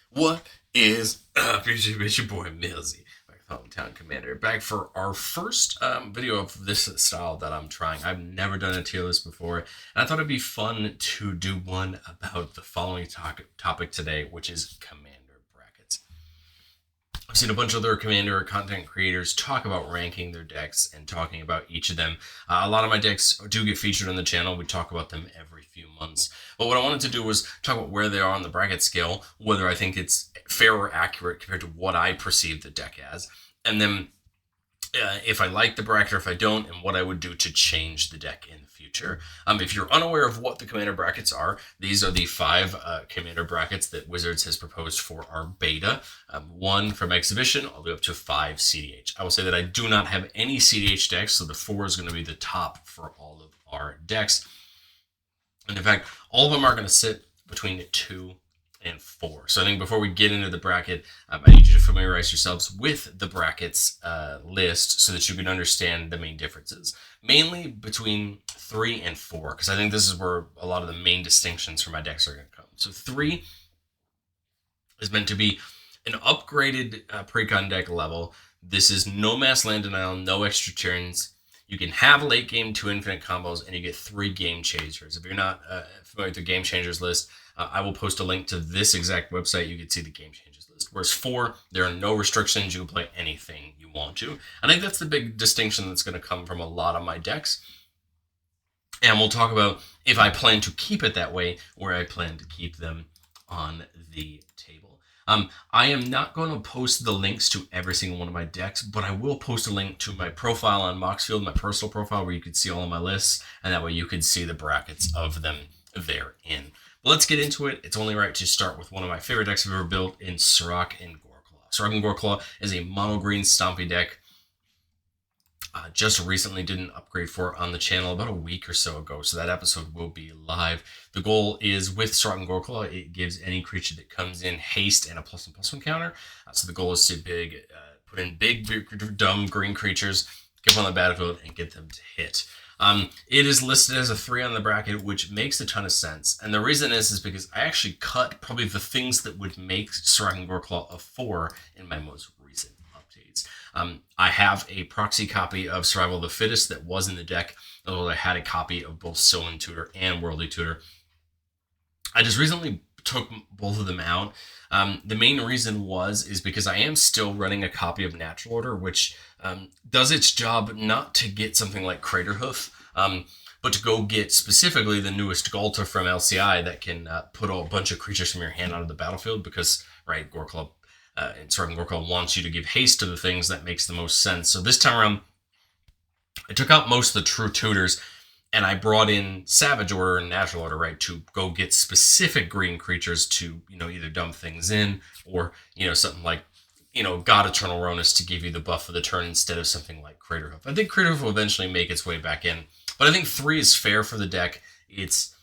What is up? It's your boy Millsy, hometown commander, back for our first video of this style that I'm trying. I've never done a tier list before, and I thought it'd be fun to do one about the following topic today, which is commander brackets. I've seen a bunch of other commander content creators talk about ranking their decks and talking about each of them. A lot of my decks do get featured on the channel. We talk about them every few months. But what I wanted to do was talk about where they are on the bracket scale, whether I think it's fair or accurate compared to what I perceive the deck as, and then if I like the bracket or if I don't, and what I would do to change the deck in the future. If you're unaware of what the commander brackets are, these are the 5 commander brackets that Wizards has proposed for our beta. 1 from Exhibition, all the way up to 5 CDH. I will say that I do not have any CDH decks, so the 4 is going to be the top for all of our decks. And in fact, all of them are going to sit between 2 and 4. So I think before we get into the bracket, I need you to familiarize yourselves with the brackets list so that you can understand the main differences. Mainly between 3 and 4, because I think this is where a lot of the main distinctions for my decks are going to come. So 3 is meant to be an upgraded precon deck level. This is no mass land denial, no extra turns. You can have late game 2 infinite combos, and you get 3 game changers. If you're not familiar with the game changers list, I will post a link to this exact website. You can see the game changers list. Whereas 4, there are no restrictions. You can play anything you want to. I think that's the big distinction that's going to come from a lot of my decks. And we'll talk about if I plan to keep it that way, or I plan to keep them on the table. I am not going to post the links to every single one of my decks, but I will post a link to my profile on Moxfield, my personal profile, where you can see all of my lists, and that way you can see the brackets of them therein. But let's get into it. It's only right to start with one of my favorite decks I've ever built in Sirach and Goreclaw. Sirach and Goreclaw is a mono-green stompy deck. Just recently did an upgrade for it on the channel about a week or so ago, so that episode will be live. The goal is with Sirach and Goreclaw, it gives any creature that comes in haste and a +1/+1 counter. So the goal is to put in big, dumb green creatures, get them on the battlefield, and get them to hit. It is listed as a 3 on the bracket, which makes a ton of sense. And the reason is because I actually cut probably the things that would make Sirach and Goreclaw a 4 in my most recent updates. I have a proxy copy of Survival of the Fittest that was in the deck, although I had a copy of both Sylvan Tutor and Worldly Tutor. I just recently took both of them out. The main reason is because I am still running a copy of Natural Order, which does its job not to get something like Craterhoof, but to go get specifically the newest Galta from LCI that can put a bunch of creatures from your hand onto the battlefield, because, right, Goreclaw and Sirach and Goreclaw wants you to give haste to the things that makes the most sense. So this time around, I took out most of the true tutors, and I brought in Savage Order and Natural Order, right, to go get specific green creatures to, either dump things in, or, something like, God Eternal Ronus to give you the buff for the turn instead of something like Craterhoof. I think Craterhoof will eventually make its way back in, but I think 3 is fair for the deck. It's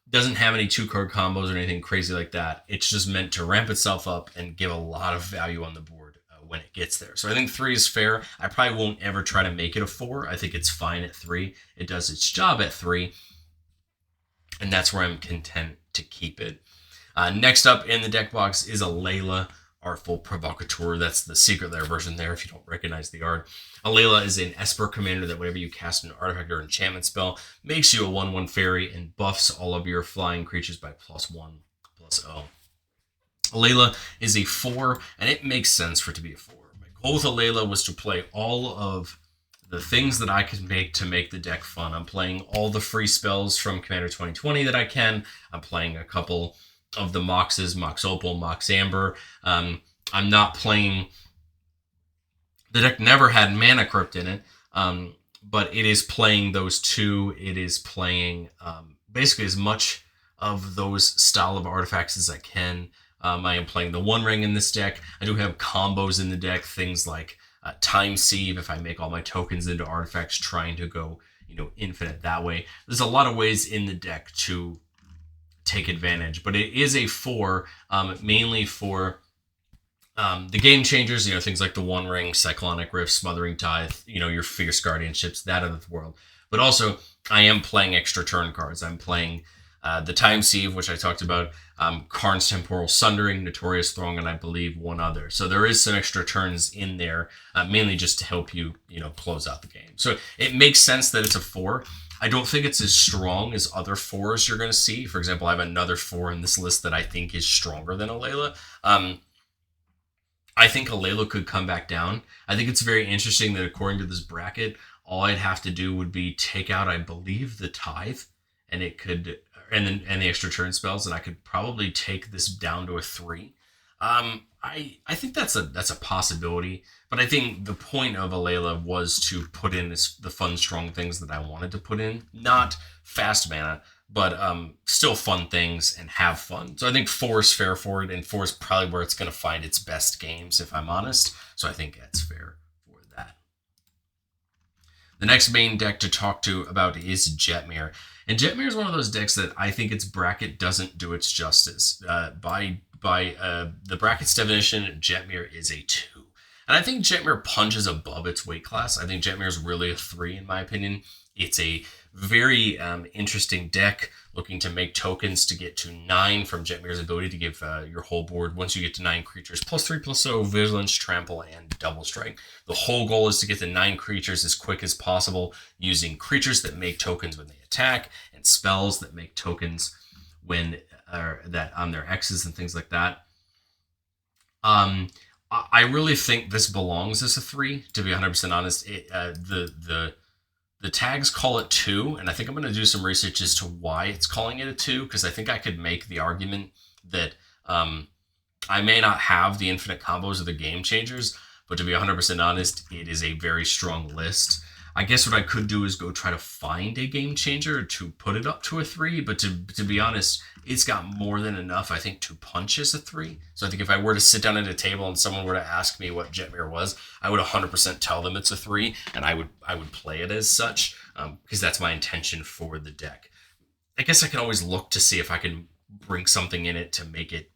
doesn't have any 2-card combos or anything crazy like that. It's just meant to ramp itself up and give a lot of value on the board when it gets there. So I think 3 is fair. I probably won't ever try to make it a 4. I think it's fine at 3. It does its job at 3, and that's where I'm content to keep it. Next up in the deck box is a Layla, Artful Provocateur. That's the Secret Lair version there if you don't recognize the art. A Layla is an Esper commander that whenever you cast an artifact or enchantment spell, makes you a 1/1 fairy and buffs all of your flying creatures by +1/+0. Layla is a 4, and it makes sense for it to be a 4. My goal with a Layla was to play all of the things that I could make to make the deck fun. I'm playing all the free spells from Commander 2020 that I can. I'm playing a couple of the Moxes, Mox Opal, Mox Amber. I'm not playing... The deck never had Mana Crypt in it, but it is playing those 2. It is playing basically as much of those style of artifacts as I can. I am playing the One Ring in this deck. I do have combos in the deck, things like Time Sieve, if I make all my tokens into artifacts, trying to go, infinite that way. There's a lot of ways in the deck to take advantage, but it is a 4, mainly for the game changers, things like the One Ring, Cyclonic Rift, Smothering Tithe, your Fierce Guardianships, that of the world. But also, I am playing extra turn cards. I'm playing the Time Sieve, which I talked about. Karn's Temporal Sundering, Notorious Throng, and I believe one other. So there is some extra turns in there, mainly just to help you, close out the game. So it makes sense that it's a 4. I don't think it's as strong as other 4s you're going to see. For example, I have another 4 in this list that I think is stronger than Alayla. I think Alayla could come back down. I think it's very interesting that according to this bracket, all I'd have to do would be take out, I believe, the Tithe, and it could, and the extra turn spells, and I could probably take this down to a 3. I think that's a possibility, but I think the point of Alayla was to put in the fun, strong things that I wanted to put in, not fast mana, but still fun things and have fun. So I think 4 is fair for it, and 4 is probably where it's going to find its best games, if I'm honest. So I think that's fair for that. The next main deck to talk to about is Jetmir. And Jetmir is one of those decks that I think its bracket doesn't do its justice. By the bracket's definition, Jetmir is a 2. And I think Jetmir punches above its weight class. I think Jetmir is really a 3, in my opinion. It's a very interesting deck, looking to make tokens to get to 9 from Jetmir's ability to give your whole board, once you get to 9 creatures, +3/+0, Vigilance, Trample, and Double Strike. The whole goal is to get to 9 creatures as quick as possible, using creatures that make tokens when they attack, and spells that make tokens when that on their X's and things like that. I really think this belongs as a 3, to be 100% honest. The tags call it 2, and I think I'm going to do some research as to why it's calling it a 2, because I think I could make the argument that I may not have the infinite combos of the game changers, but to be 100% honest, it is a very strong list. I guess what I could do is go try to find a game changer to put it up to a 3, but to be honest, it's got more than enough, I think, to punch as a 3. So I think if I were to sit down at a table and someone were to ask me what Jetmir was, I would 100% tell them it's a 3, and I would play it as such, because that's my intention for the deck. I guess I can always look to see if I can bring something in it to make it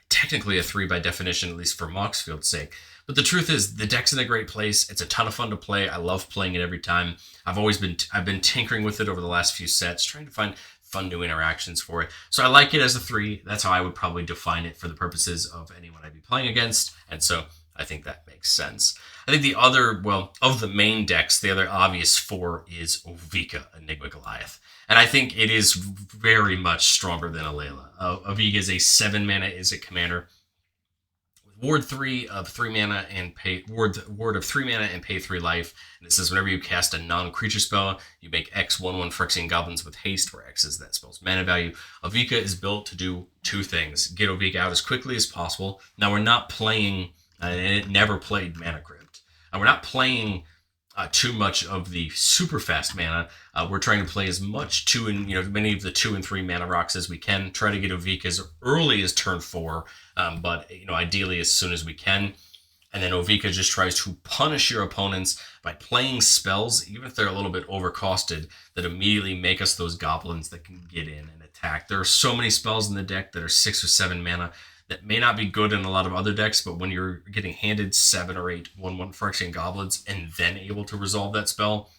technically a 3 by definition, at least for Moxfield's sake. But the truth is, the deck's in a great place. It's a ton of fun to play. I love playing it every time. I've been tinkering with it over the last few sets, trying to find fun new interactions for it. So I like it as a 3. That's how I would probably define it for the purposes of anyone I'd be playing against. And so I think that makes sense. I think the other, of the main decks, the other obvious 4 is Ovika, Enigma Goliath. And I think it is very much stronger than Alayla. Ovika is a 7 mana, is a commander. Ward 3 of 3 mana and pay ward of 3 mana and pay 3 life. And it says whenever you cast a non-creature spell, you make X 1/1 Phyrexian Goblins with haste, where X is that spell's mana value. Ovika is built to do 2 things: get Ovika out as quickly as possible. Now we're not playing, and it never played Mana Crypt. We're not playing too much of the super fast mana. We're trying to play as much 2 and many of the 2 and 3 mana rocks as we can. Try to get Ovika as early as turn 4, but ideally as soon as we can. And then Ovika just tries to punish your opponents by playing spells, even if they're a little bit overcosted, that immediately make us those goblins that can get in and attack. There are so many spells in the deck that are 6 or 7 mana that may not be good in a lot of other decks, but when you're getting handed 7 or 8 1/1 Phyrexian Goblins and then able to resolve that spell,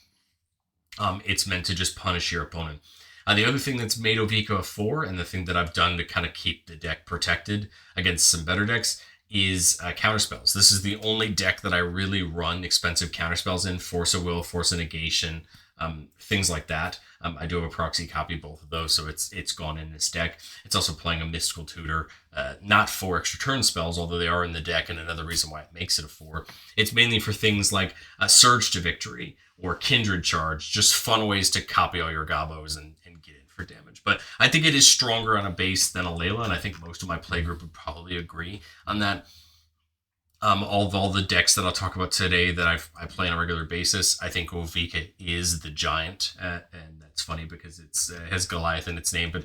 it's meant to just punish your opponent. The other thing that's made Ovika a 4, and the thing that I've done to kind of keep the deck protected against some better decks, is counterspells. This is the only deck that I really run expensive counterspells in: Force of Will, Force of Negation, things like that. I do have a proxy copy of both of those, so it's gone in this deck. It's also playing a Mystical Tutor, not 4 extra turn spells, although they are in the deck, and another reason why it makes it a 4. It's mainly for things like Surge to Victory or Kindred Charge, just fun ways to copy all your gobos and get in for damage. But I think it is stronger on a base than Alayla, and I think most of my playgroup would probably agree on that. All the decks that I'll talk about today that I play on a regular basis, I think Ovika is the giant, and that's funny because it has Goliath in its name, but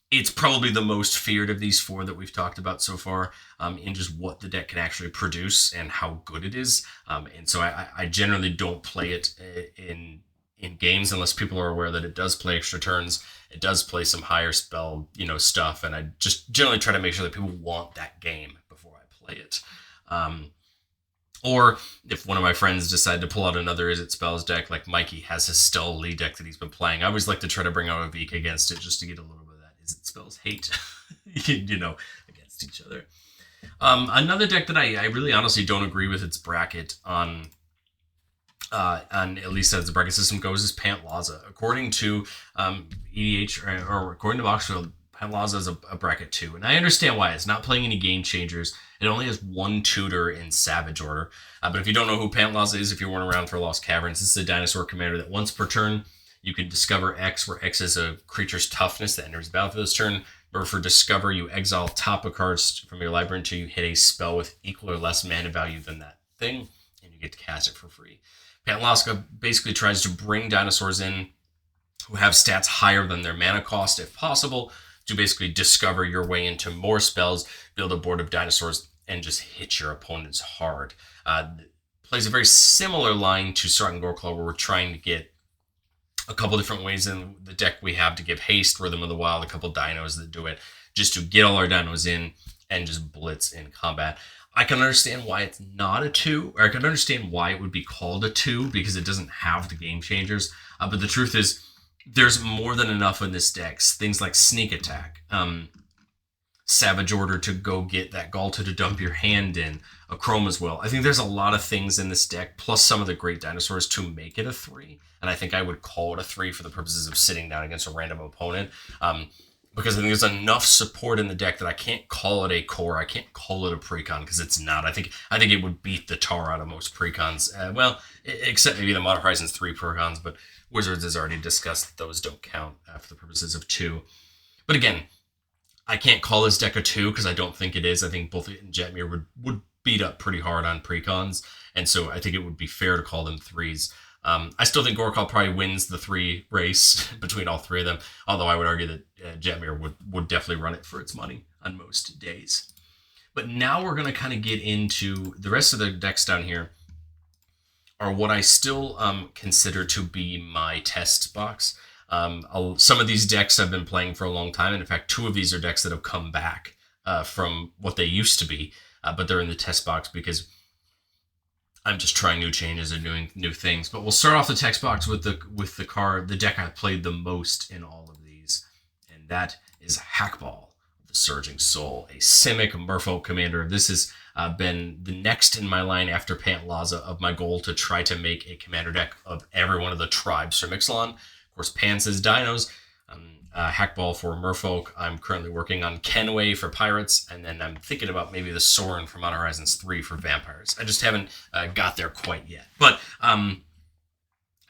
it's probably the most feared of these 4 that we've talked about so far, in just what the deck can actually produce and how good it is. And so I generally don't play it in games unless people are aware that it does play extra turns. It does play some higher spell, stuff, and I just generally try to make sure that people want that game before I play it. Or if one of my friends decide to pull out another Is It Spells deck, like Mikey has his Stellar Lee deck that he's been playing, I always like to try to bring out Ovika against it just to get a little bit of that because it spells hate, against each other. Another deck that I really honestly don't agree with its bracket on at least as the bracket system goes is Pantlaza. According to EDH or according to Boxfield, Pantlaza is a bracket 2, and I understand why. It's not playing any game changers. It only has one tutor in Savage Order. But if you don't know who Pantlaza is, if you weren't around for Lost Caverns, this is a dinosaur commander that once per turn you can discover X, where X is a creature's toughness that enters the battlefield this turn. Or for discover, you exile top of cards from your library until you hit a spell with equal or less mana value than that thing, and you get to cast it for free. Pantlaza basically tries to bring dinosaurs in who have stats higher than their mana cost, if possible, to basically discover your way into more spells, build a board of dinosaurs, and just hit your opponents hard. Plays a very similar line to Sargon Goreclaw, where we're trying to get a couple different ways in the deck we have to give haste, Rhythm of the Wild, a couple dinos that do it, just to get all our dinos in and just blitz in combat. I can understand why it's not a 2, or I can understand why it would be called a 2, because it doesn't have the game changers. But the truth is, there's more than enough in this deck. Things like Sneak Attack, Savage Order to go get that Galta to dump your hand in, a Chrome as well. I think there's a lot of things in this deck, plus some of the great dinosaurs, to make it a 3. And I think I would call it a 3 for the purposes of sitting down against a random opponent. Because I think there's enough support in the deck that I can't call it a core. I can't call it a precon because it's not. I think it would beat the tar out of most precons. Except maybe the Modern Horizons 3 precons, but Wizards has already discussed that those don't count for the purposes of 2. But again, I can't call this deck a 2 because I don't think it is. I think both it and Jetmir would beat up pretty hard on precons, and so I think it would be fair to call them 3s. I still think Goreclaw probably wins the 3 race between all 3 of them, although I would argue that Jetmir would definitely run it for its money on most days. But now we're going to kind of get into the rest of the decks down here are what I still consider to be my test box. Some of these decks I've been playing for a long time, and in fact 2 of these are decks that have come back from what they used to be, but they're in the test box because I'm just trying new changes and doing new things. But we'll start off the text box with the deck I played the most in all of these, and that is Hackball, the Surging Soul, a Simic Merfolk commander. This has been the next in my line after Pantlaza of my goal to try to make a commander deck of every one of the tribes from Ixalan. Of course, Pan says dinos. Hackball for Merfolk. I'm currently working on Kenway for pirates, and then I'm thinking about maybe the Sorin from Modern Horizons 3 for vampires. I just haven't got there quite yet. But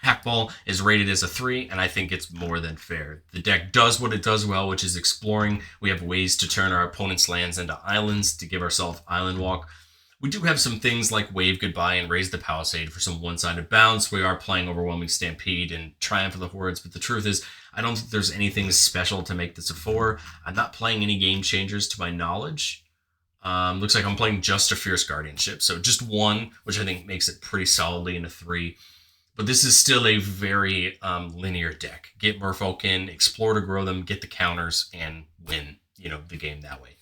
Hackball is rated as a 3, and I think it's more than fair. The deck does what it does well, which is exploring. We have ways to turn our opponent's lands into islands to give ourselves island walk. We do have some things like Wave Goodbye and Raise the Palisade for some one-sided bounce. We are playing Overwhelming Stampede and Triumph of the Hordes, but the truth is, I don't think there's anything special to make this a 4. I'm not playing any game changers to my knowledge. Looks like I'm playing just a Fierce Guardianship, so just 1, which I think makes it pretty solidly in a 3. But this is still a very linear deck. Get Merfolk in, explore to grow them, get the counters, and win, the game that way.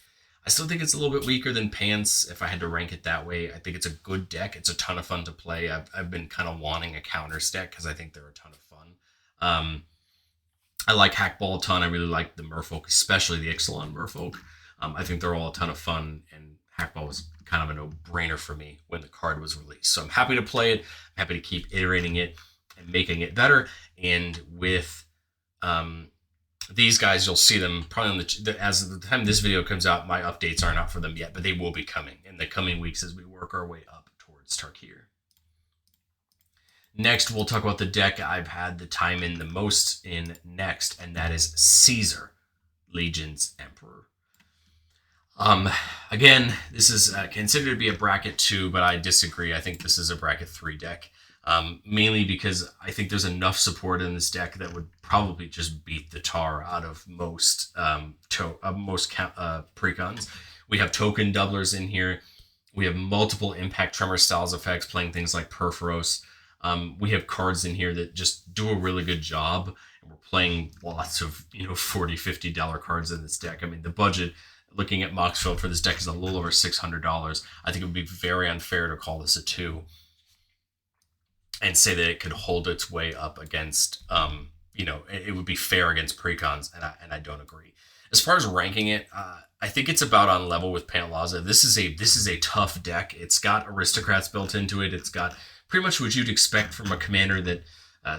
I still think it's a little bit weaker than Pants if I had to rank it that way. I think it's a good deck. It's a ton of fun to play. I've been kind of wanting a counters deck because I think they're a ton of fun. I like Hackball a ton. I really like the Merfolk, especially the Ixalan Merfolk. I think they're all a ton of fun, and Hackball was kind of a no-brainer for me when the card was released. So I'm happy to play it. I'm happy to keep iterating it and making it better. And with these guys, you'll see them probably on as the time this video comes out. My updates aren't out for them yet, but they will be coming in the coming weeks as we work our way up towards Tarkir. Next, we'll talk about the deck I've had the time in the most in next, and that is Caesar, Legion's Emperor. Again, this is considered to be a bracket 2, but I disagree. I think this is a bracket 3 deck. Mainly because I think there's enough support in this deck that would probably just beat the tar out of most precons. We have token doublers in here. We have multiple impact tremor styles effects, playing things like Perforos. We have cards in here that just do a really good job, and we're playing lots of $40, $50 cards in this deck. I mean, the budget, looking at Moxfield for this deck, is a little over $600. I think it would be very unfair to call this a 2. And say that it could hold its way up against, it would be fair against precons, and I don't agree. As far as ranking it, I think it's about on level with Pantlaza. This is a tough deck. It's got aristocrats built into it. It's got pretty much what you'd expect from a commander that.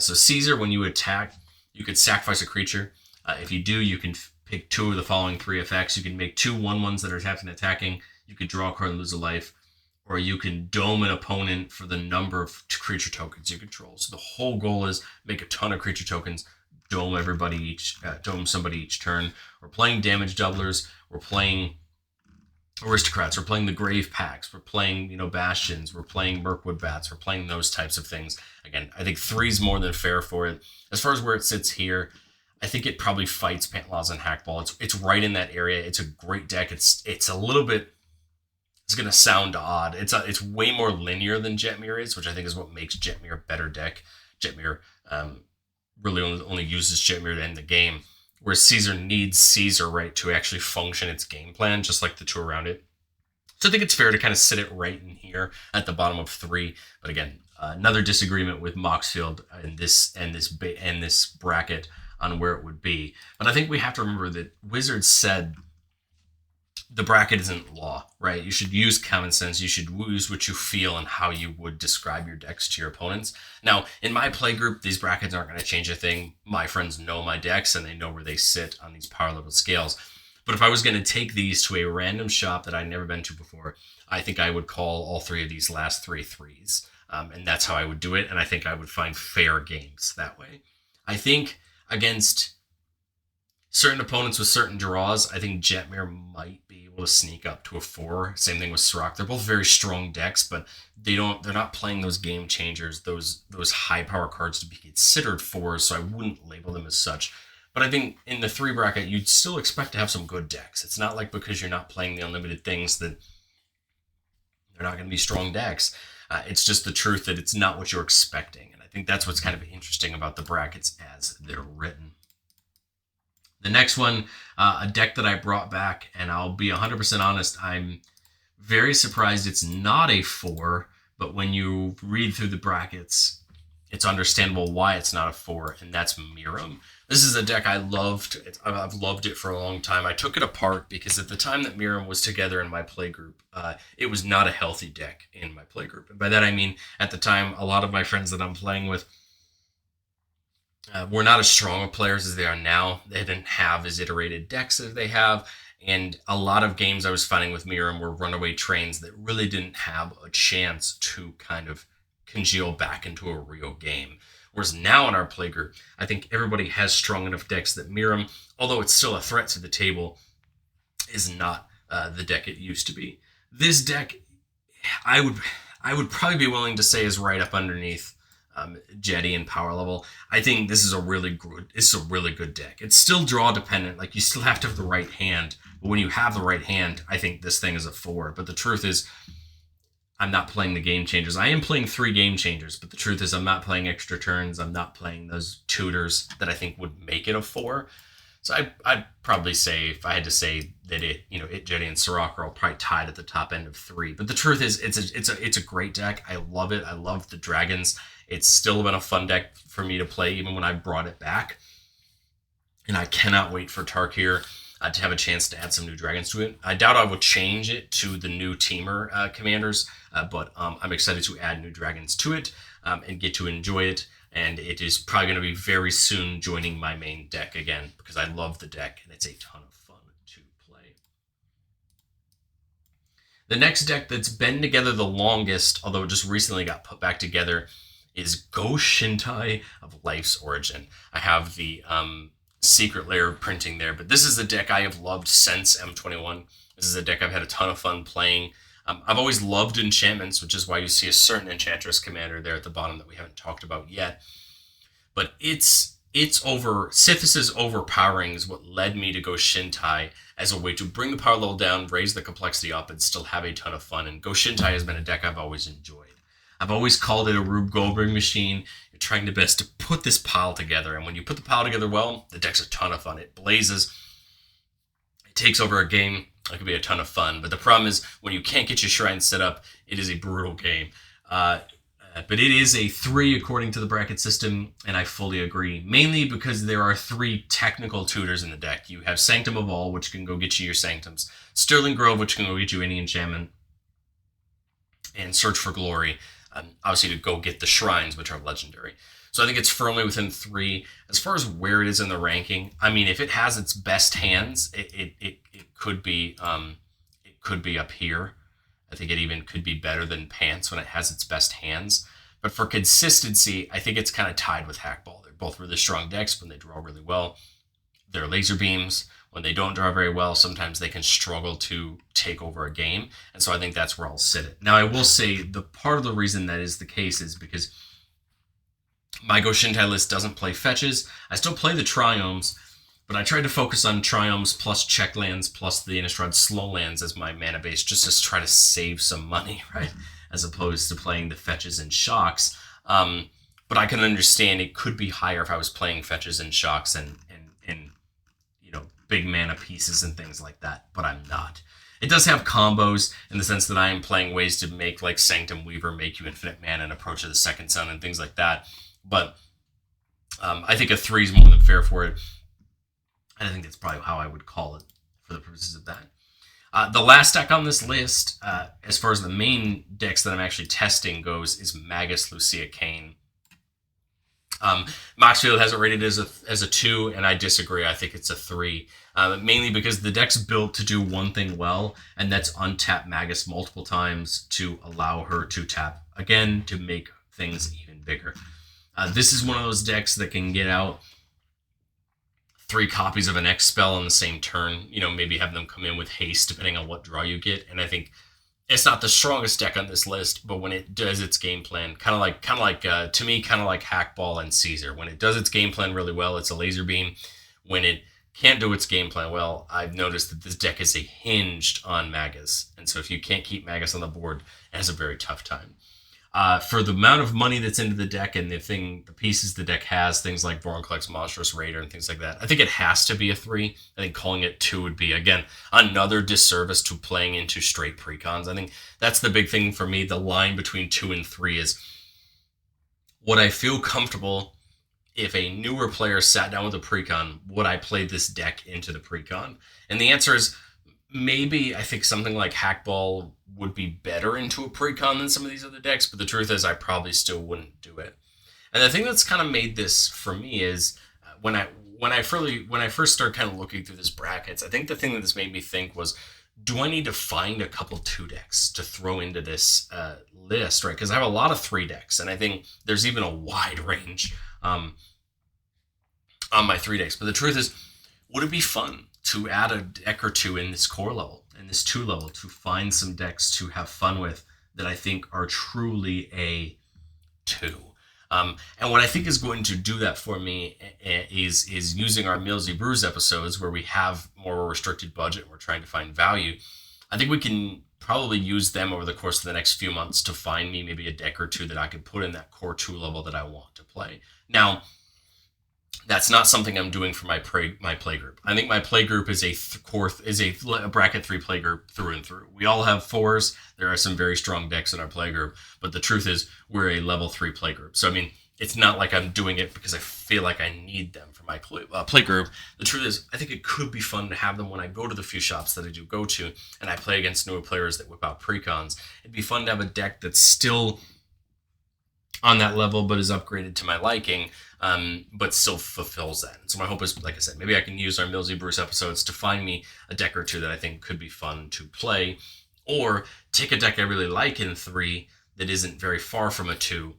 So Caesar, when you attack, you could sacrifice a creature. If you do, you can pick two of the following three effects. You can make 2/1/1s that are tapped and attacking. You could draw a card and lose a life, or you can dome an opponent for the number of creature tokens you control. So the whole goal is make a ton of creature tokens, dome dome somebody each turn. We're playing damage doublers. We're playing aristocrats. We're playing the grave packs. We're playing bastions. We're playing Mirkwood bats. We're playing those types of things. Again, I think 3 is more than fair for it. As far as where it sits here, I think it probably fights Pantlaza and Hackball. It's right in that area. It's a great deck. It's a little bit. It's gonna sound odd. It's way more linear than Jetmir is, which I think is what makes Jetmir a better deck. Jetmir really only uses Jetmir to end the game, whereas Caesar needs Caesar, right, to actually function its game plan, just like the two around it. So I think it's fair to kind of sit it right in here at the bottom of 3. But again, another disagreement with Moxfield and this bracket on where it would be. But I think we have to remember that Wizards said the bracket isn't law, right? You should use common sense. You should use what you feel and how you would describe your decks to your opponents. Now, in my play group, these brackets aren't going to change a thing. My friends know my decks and they know where they sit on these power level scales. But if I was going to take these to a random shop that I'd never been to before, I think I would call all 3 of these last 3 threes. And that's how I would do it. And I think I would find fair games that way. I think against certain opponents with certain draws, I think Jetmir might be able to sneak up to a 4. Same thing with Sirach. They're both very strong decks, but they're not playing those game changers, those high power cards to be considered 4s, so I wouldn't label them as such. But I think in the 3 bracket, you'd still expect to have some good decks. It's not like because you're not playing the unlimited things that they're not going to be strong decks. It's just the truth that it's not what you're expecting. And I think that's what's kind of interesting about the brackets as they're written. The next one, a deck that I brought back, and I'll be 100% honest, I'm very surprised it's not a 4, but when you read through the brackets, it's understandable why it's not a 4, and that's Miram. This is a deck I loved. I've loved it for a long time. I took it apart because at the time that Miram was together in my playgroup, it was not a healthy deck in my playgroup. And by that I mean, at the time, a lot of my friends that I'm playing with were not as strong of players as they are now. They didn't have as iterated decks as they have. And a lot of games I was finding with Miram were runaway trains that really didn't have a chance to kind of congeal back into a real game. Whereas now in our playgroup, I think everybody has strong enough decks that Miram, although it's still a threat to the table, is not the deck it used to be. This deck, I would probably be willing to say is right up underneath Jetty and power level. I think this is a really good deck. It's still draw dependent. Like, you still have to have the right hand. But when you have the right hand, I think this thing is a 4. But the truth is, I'm not playing the game changers. I am playing 3 game changers, but the truth is I'm not playing extra turns. I'm not playing those tutors that I think would make it a 4. So I'd probably say, if I had to say that it, Jetty and Sirach are all probably tied at the top end of 3. But the truth is, it's a great deck. I love it. I love the dragons. It's still been a fun deck for me to play, even when I brought it back. And I cannot wait for Tarkir to have a chance to add some new dragons to it. I doubt I will change it to the new Teamer commanders, but I'm excited to add new dragons to it and get to enjoy it. And it is probably going to be very soon joining my main deck again, because I love the deck and it's a ton of fun to play. The next deck that's been together the longest, although it just recently got put back together, is Go Shintai of Life's Origin. I have the secret layer printing there, but this is a deck I have loved since M21. This is a deck I've had a ton of fun playing. I've always loved enchantments, which is why you see a certain Enchantress commander there at the bottom that we haven't talked about yet. But Sithis' overpowering is what led me to Go Shintai as a way to bring the power level down, raise the complexity up, and still have a ton of fun. And Go Shintai has been a deck I've always enjoyed. I've always called it a Rube Goldberg machine. You're trying the best to put this pile together. And when you put the pile together well, the deck's a ton of fun. It blazes. It takes over a game. It can be a ton of fun. But the problem is, when you can't get your shrine set up, it is a brutal game. But it is a 3 according to the bracket system, and I fully agree. Mainly because there are 3 technical tutors in the deck. You have Sanctum of All, which can go get you your Sanctums. Sterling Grove, which can go get you any enchantment. And Search for Glory, obviously to go get the Shrines, which are legendary. So I think it's firmly within 3. As far as where it is in the ranking, I mean, if it has its best hands, it could be up here. I think it even could be better than Pants when it has its best hands. But for consistency, I think it's kind of tied with Hackball. They're both really strong decks when they draw really well. They're laser beams. When they don't draw very well, sometimes they can struggle to take over a game. And so I think that's where I'll sit it. Now, I will say the part of the reason that is the case is because my Go Shintai list doesn't play fetches. I still play the Triomes, but I tried to focus on Triomes plus check lands plus the Innistrad slow lands as my mana base just to try to save some money, right? As opposed to playing the fetches and shocks. But I can understand it could be higher if I was playing fetches and shocks and big mana pieces and things like that, but I'm not. It does have combos in the sense that I am playing ways to make like Sanctum Weaver make you infinite mana and Approach of the Second Sun and things like that. But I think a 3 is more than fair for it. And I think that's probably how I would call it for the purposes of that. The last deck on this list, as far as the main decks that I'm actually testing goes, is Magus Lucia Kane. Moxfield has it rated as a 2, and I disagree. I think it's a 3. Mainly because the deck's built to do one thing well, and that's untap Magus multiple times to allow her to tap again to make things even bigger. This is one of those decks that can get out 3 copies of an X spell on the same turn. Maybe have them come in with haste depending on what draw you get. And I think it's not the strongest deck on this list, but when it does its game plan, kind of like Hackball and Caesar. When it does its game plan really well, it's a laser beam. When it can't do its game plan well, I've noticed that this deck is hinged on Magus. And so if you can't keep Magus on the board, it has a very tough time. For the amount of money that's into the deck and the pieces the deck has, things like Vorinclex, Monstrous Raider, and things like that, I think it has to be a 3. I think calling it 2 would be, again, another disservice to playing into straight precons. I think that's the big thing for me. The line between 2 and 3 is, would I feel comfortable if a newer player sat down with a precon, would I play this deck into the precon? And the answer is, maybe I think something like Hackball would be better into a precon than some of these other decks, but the truth is I probably still wouldn't do it. And the thing that's kind of made this for me is when I first started kind of looking through this brackets, I think the thing that this made me think was, do I need to find a couple 2 decks to throw into this list, right? Because I have a lot of 3 decks, and I think there's even a wide range on my 3 decks. But the truth is, would it be fun to add a deck or 2 in this core level, in this 2 level, to find some decks to have fun with that I think are truly a 2? And what I think is going to do that for me is using our Millsy Brews episodes where we have more restricted budget and we're trying to find value. I think we can probably use them over the course of the next few months to find me maybe a deck or 2 that I could put in that core 2 level that I want to play. Now, that's not something I'm doing for my play group. I think my play group is a bracket 3 play group through and through. We all have 4s. There are some very strong decks in our play group, but the truth is we're a level 3 play group. So I mean, it's not like I'm doing it because I feel like I need them for my play group. The truth is, I think it could be fun to have them when I go to the few shops that I do go to, and I play against newer players that whip out precons. It'd be fun to have a deck that's still on that level, but is upgraded to my liking, but still fulfills that. And so my hope is, like I said, maybe I can use our Millsy Bruce episodes to find me a deck or 2 that I think could be fun to play, or take a deck I really like in 3 that isn't very far from a 2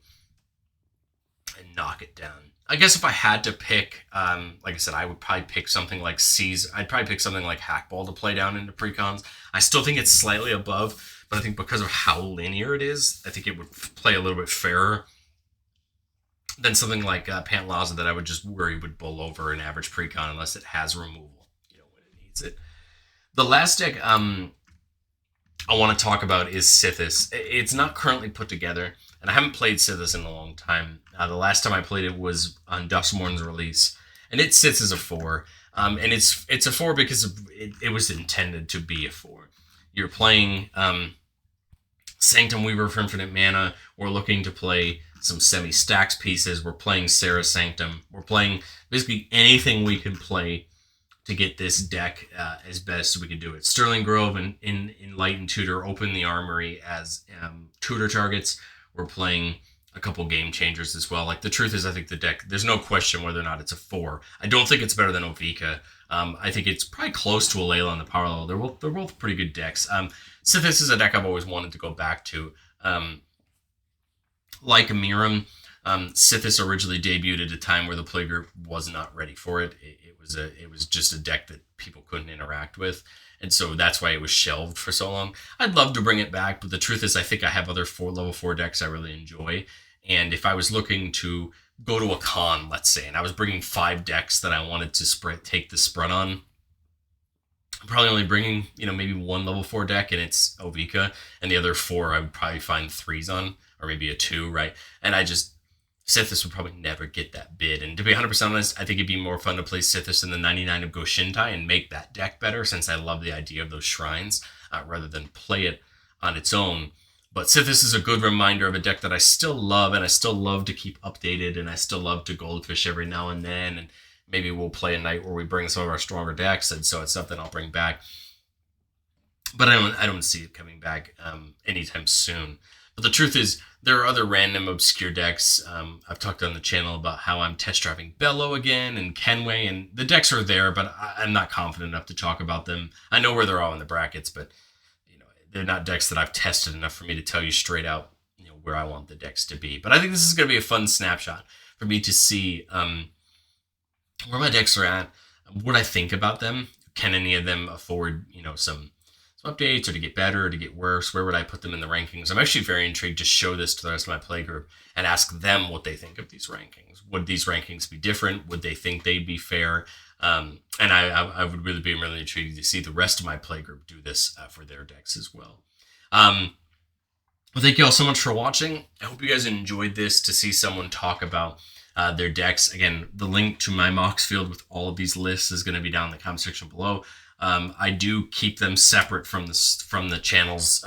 and knock it down. I guess if I had to pick, like I said, I would probably pick something like Caesar. I'd probably pick something like Hackball to play down into precons. I still think it's slightly above, but I think because of how linear it is, I think it would play a little bit fairer than something like Pantlaza that I would just worry would bowl over an average precon unless it has removal, when it needs it. The last deck I want to talk about is Sithis. It's not currently put together, and I haven't played Sithis in a long time. The last time I played it was on Duskmourn's release, and it sits as a 4. And it's a 4 because it was intended to be a 4. You're playing Sanctum Weaver for Infinite Mana. We're looking to play some semi-stacks pieces. We're playing Sarah Sanctum. We're playing basically anything we can play to get this deck as best as we can do it. Sterling Grove and Enlightened Tutor open the armory as tutor targets. We're playing a couple game changers as well. Like, the truth is, I think the deck, there's no question whether or not it's a 4. I don't think it's better than Ovika. I think it's probably close to a Layla on the power level. They're both pretty good decks. Sithis is a deck I've always wanted to go back to. Like Amiram, Sithis originally debuted at a time where the playgroup was not ready for it. It was just a deck that people couldn't interact with, and so that's why it was shelved for so long. I'd love to bring it back, but the truth is, I think I have other level 4 decks I really enjoy, and if I was looking to go to a con, let's say, and I was bringing 5 decks that I wanted to take the spread on, I'm probably only bringing, maybe 1 level 4 deck, and it's Ovika, and the other 4 I would probably find 3s on, or maybe a 2, right? And Sithis would probably never get that bid. And to be 100% honest, I think it'd be more fun to play Sithis in the 99 of Goshintai and make that deck better, since I love the idea of those shrines, rather than play it on its own. But Sithis is a good reminder of a deck that I still love, and I still love to keep updated, and I still love to goldfish every now and then, and maybe we'll play a night where we bring some of our stronger decks, and so it's something I'll bring back. But I don't see it coming back anytime soon. But the truth is, there are other random obscure decks. I've talked on the channel about how I'm test driving Bello again and Kenway, and the decks are there, but I'm not confident enough to talk about them. I know where they're all in the brackets, but they're not decks that I've tested enough for me to tell you straight out where I want the decks to be. But I think this is going to be a fun snapshot for me to see where my decks are at, what I think about them. Can any of them afford some updates, or to get better, or to get worse? Where would I put them in the rankings? I'm actually very intrigued to show this to the rest of my play group and ask them what they think of these rankings. Would these rankings be different? Would they think they'd be fair? And I would really be intrigued to see the rest of my play group do this for their decks as well. Well, thank you all so much for watching. I hope you guys enjoyed this, to see someone talk about their decks. Again, the link to my Mox field with all of these lists is going to be down in the comment section below. I do keep them separate from the channel's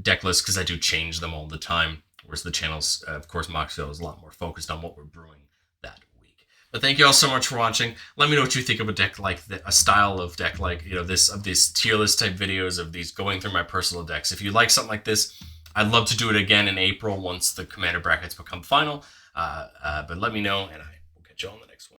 deck list, because I do change them all the time. Whereas the channel's, of course, Moxfield is a lot more focused on what we're brewing that week. But thank you all so much for watching. Let me know what you think of a deck like a style of deck like these tier list type videos of these going through my personal decks. If you like something like this, I'd love to do it again in April once the Commander brackets become final. But let me know, and I will catch you on the next one.